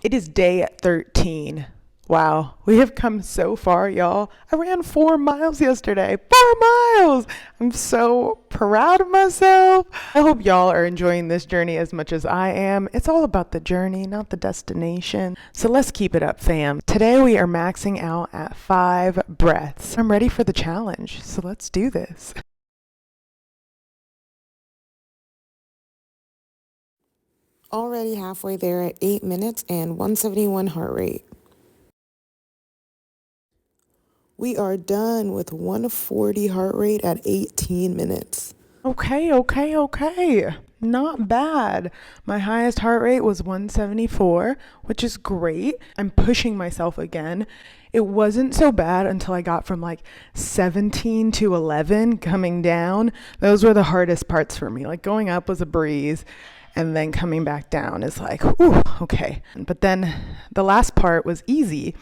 It is day 13. Wow, we have come so far, y'all. I ran 4 miles yesterday. 4 miles! I'm so proud of myself. I hope y'all are enjoying this journey as much as I am. It's all about the journey, not the destination. So let's keep it up, fam. Today we are maxing out at 5 breaths. I'm ready for the challenge, so let's do this. Already halfway there at 8 minutes and 171 heart rate. We are done with 140 heart rate at 18 minutes. Okay. Not bad. My highest heart rate was 174, which is great. I'm pushing myself again. It wasn't so bad until I got from like 17 to 11 coming down. Those were the hardest parts for me. Like going up was a breeze. And then coming back down is like, ooh, okay. But then the last part was easy.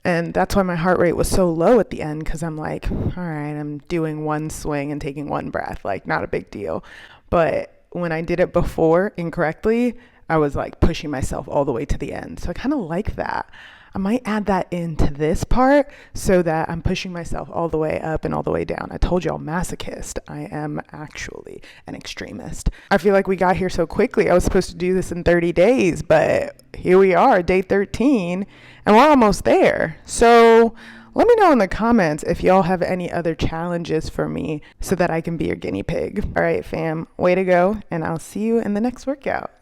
And that's why my heart rate was so low at the end, because I'm like, all right, I'm doing one swing and taking one breath, like not a big deal. But when I did it before incorrectly, I was like pushing myself all the way to the end. So I kind of like that. I might add that into this part so that I'm pushing myself all the way up and all the way down. I told y'all, masochist. I am actually an extremist. I feel like we got here so quickly. I was supposed to do this in 30 days, but here we are, day 13, and we're almost there. So let me know in the comments if y'all have any other challenges for me so that I can be your guinea pig. All right, fam, way to go, and I'll see you in the next workout.